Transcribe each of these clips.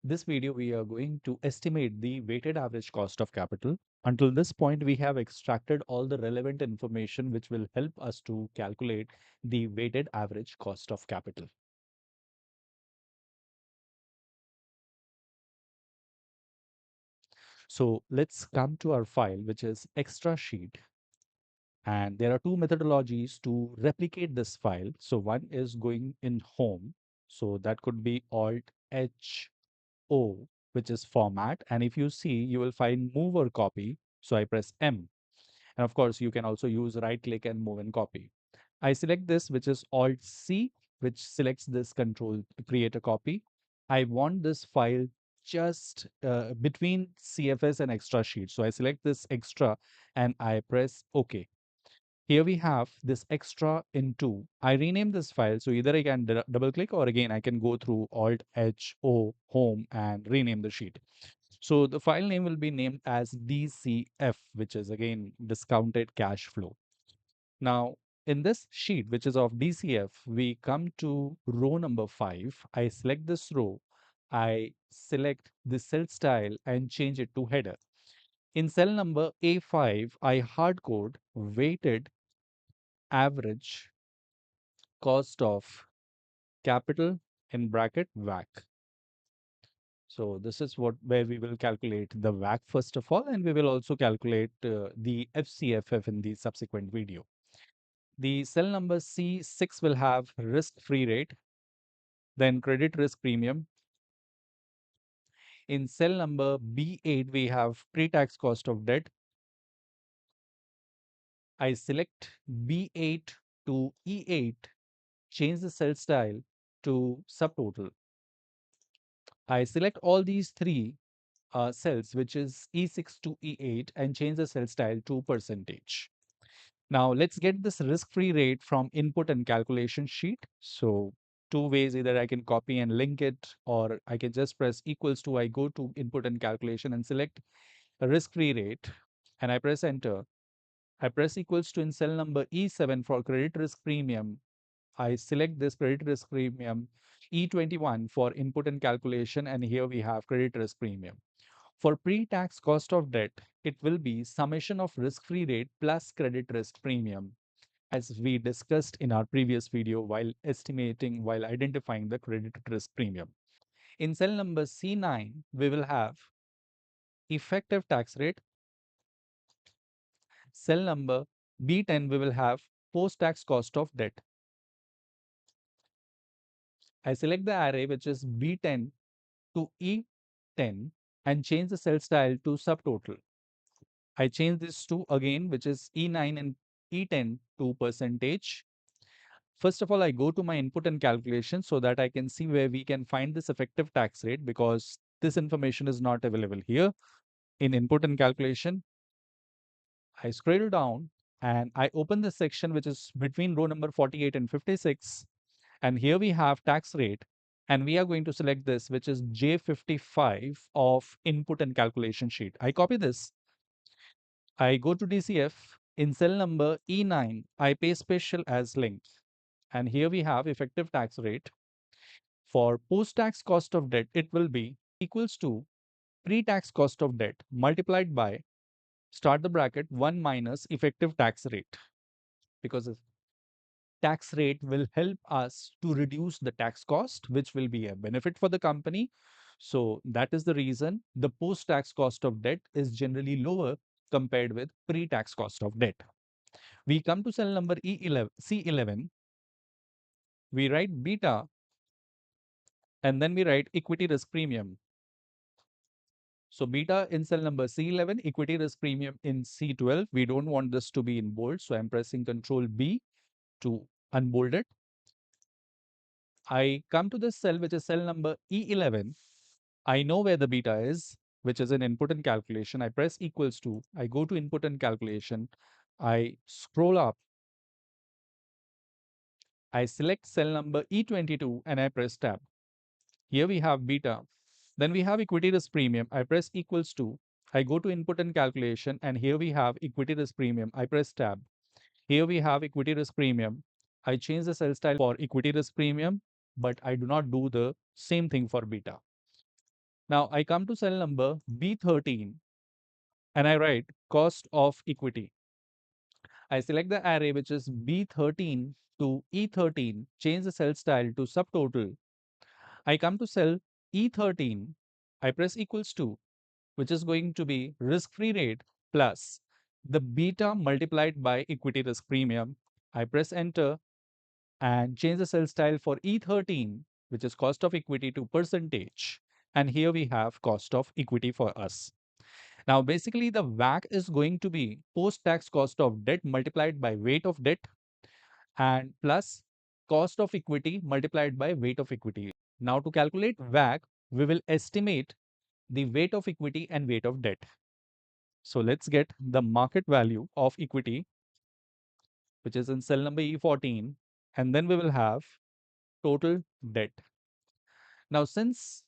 This video, we are going to estimate the weighted average cost of capital. Until this point, we have extracted all the relevant information which will help us to calculate the weighted average cost of capital. So let's come to our file, which is extra sheet. And there are two methodologies to replicate this file. So one is going in home. So that could be Alt H O, which is format. And if you see, you will find move or copy. So I press M. And of course, you can also use right click and move and copy. I select this, which is Alt C, which selects this control to create a copy. I want this file just between CFS and extra sheet. So I select this extra and I press OK. Here we have this extra in 2. I rename this file. So either I can double click or again I can go through Alt H O home and rename the sheet. So the file name will be named as DCF, which is again discounted cash flow. Now, in this sheet, which is of DCF, we come to row number 5. I select this row. I select the cell style and change it to header. In cell number A5, I hardcode weighted average cost of capital in bracket WACC. So this is what where we will calculate the WACC first of all, and we will also calculate the FCFF in the subsequent video. The cell number C6 will have risk-free rate, then credit risk premium. In cell number B8, we have pre-tax cost of debt. I select B8 to E8, change the cell style to subtotal. I select all these three cells, which is E6 to E8, and change the cell style to percentage. Now let's get this risk-free rate from input and calculation sheet. So two ways, either I can copy and link it, or I can just press equals to, I go to input and calculation and select a risk-free rate and I press enter. I press equals to in cell number E7 for credit risk premium. I select this credit risk premium E21 for input and calculation, and here we have credit risk premium. For pre-tax cost of debt, it will be summation of risk-free rate plus credit risk premium, as we discussed in our previous video while identifying the credit risk premium. In cell number C9, we will have effective tax rate. Cell number B10, we will have post-tax cost of debt. I select the array, which is B10 to E10, and change the cell style to subtotal. I change this to again, which is E9 and E10 to percentage. First of all, I go to my input and calculation so that I can see where we can find this effective tax rate, because this information is not available here in input and calculation. I scroll down and I open the section which is between row number 48 and 56. And here we have tax rate. And we are going to select this, which is J55 of input and calculation sheet. I copy this. I go to DCF. In cell number E9, I pay special as link. And here we have effective tax rate. For post-tax cost of debt, it will be equals to pre-tax cost of debt multiplied by, start the bracket, 1 minus effective tax rate, because the tax rate will help us to reduce the tax cost, which will be a benefit for the company. So that is the reason the post-tax cost of debt is generally lower compared with pre-tax cost of debt. We come to cell number E11, C11, we write beta, and then we write equity risk premium. So beta in cell number C11, equity risk premium in C12. We don't want this to be in bold, so I'm pressing Control B to unbold it. I come to this cell, which is cell number E11. I know where the beta is, which is in input and calculation. I press equals to, I go to input and calculation. I scroll up. I select cell number E22 and I press tab. Here we have beta. Then we have equity risk premium. I press equals to. I go to input and calculation, and here we have equity risk premium. I press tab. Here we have equity risk premium. I change the cell style for equity risk premium, but I do not do the same thing for beta. Now I come to cell number B13 and I write cost of equity. I select the array which is B13 to E13, change the cell style to subtotal. I come to cell E13, I press equals to, which is going to be risk-free rate plus the beta multiplied by equity risk premium. I press enter and change the cell style for E13, which is cost of equity, to percentage. And here we have cost of equity for us. Now, basically, the WACC is going to be post-tax cost of debt multiplied by weight of debt and plus cost of equity multiplied by weight of equity. Now, to calculate WACC, we will estimate the weight of equity and weight of debt. So let's get the market value of equity, which is in cell number E14, and then we will have total debt. Now, since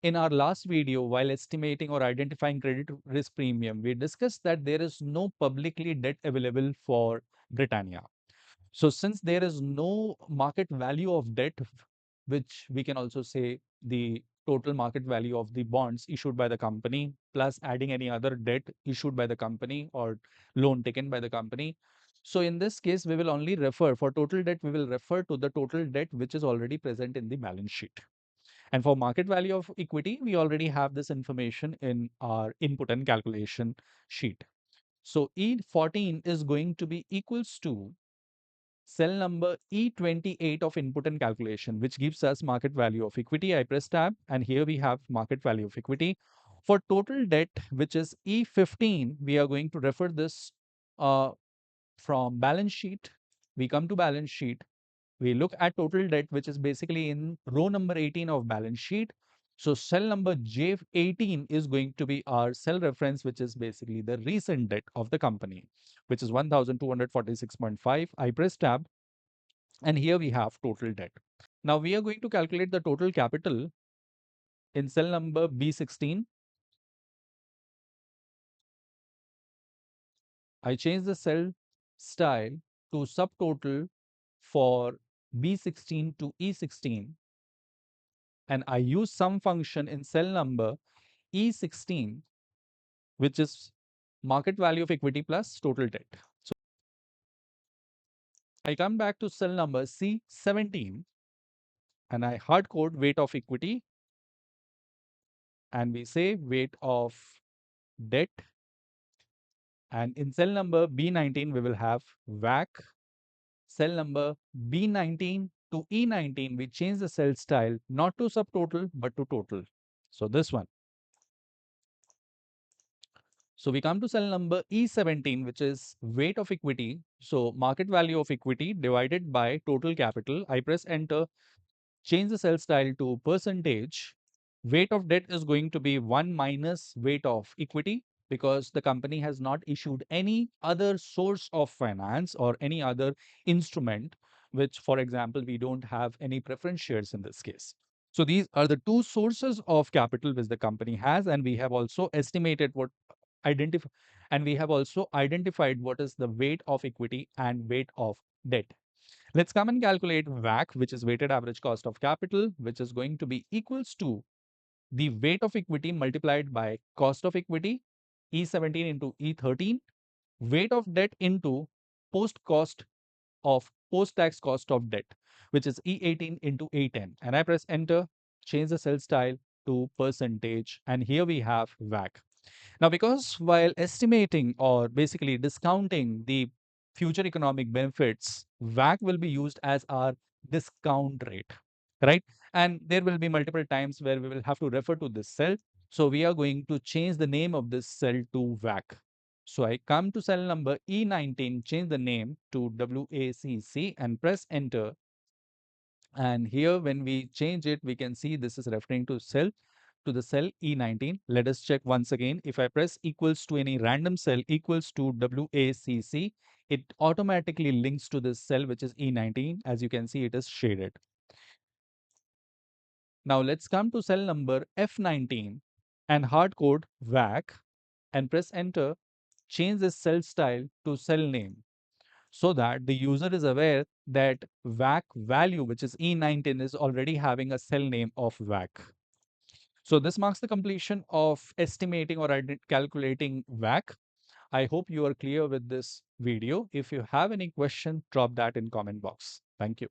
in our last video, while estimating or identifying credit risk premium, we discussed that there is no publicly debt available for Britannia. So since there is no market value of debt, which we can also say the total market value of the bonds issued by the company, plus adding any other debt issued by the company or loan taken by the company. So in this case, we will only refer for total debt, we will refer to the total debt which is already present in the balance sheet. And for market value of equity, we already have this information in our input and calculation sheet. So E14 is going to be equals to cell number E28 of input and calculation, which gives us market value of equity. I press tab and here we have market value of equity. For total debt, which is E15, we are going to refer this from balance sheet. We come to balance sheet. We look at total debt, which is basically in row number 18 of balance sheet. So cell number J18 is going to be our cell reference, which is basically the recent debt of the company, which is 1246.5. I press tab and here we have total debt. Now we are going to calculate the total capital in cell number B16. I change the cell style to subtotal for B16 to E16 and I use sum function in cell number E16, which is market value of equity plus total debt. So I come back to cell number C17 and I hard code weight of equity and we say weight of debt. And in cell number B19, we will have WACC. Cell number B19 to E19, we change the cell style not to subtotal but to total. So this one. So we come to cell number E17, which is weight of equity. So market value of equity divided by total capital. I press enter, change the cell style to percentage. Weight of debt is going to be 1 minus weight of equity because the company has not issued any other source of finance or any other instrument, which, for example, we don't have any preference shares in this case. So these are the two sources of capital which the company has, and we have also estimated what identify and we have also identified what is the weight of equity and weight of debt. Let's come and calculate WACC, which is weighted average cost of capital, which is going to be equals to the weight of equity multiplied by cost of equity, E17 into E13, weight of debt into post-tax cost of debt, which is E18 into E10. And I press enter, change the cell style to percentage, and here we have WACC. Now, because while estimating or basically discounting the future economic benefits, WACC will be used as our discount rate, right? And there will be multiple times where we will have to refer to this cell. So we are going to change the name of this cell to WACC. So I come to cell number E19, change the name to WACC and press enter. And here when we change it, we can see this is referring to the cell E19. Let us check once again. If I press equals to any random cell equals to WACC, it automatically links to this cell which is E19. As you can see, it is shaded. Now let's come to cell number F19 and hard code WACC and press enter. Change this cell style to cell name so that the user is aware that WACC value, which is E19, is already having a cell name of WACC. So this marks the completion of estimating or calculating WACC. I hope you are clear with this video. If you have any question, drop that in comment box. Thank you.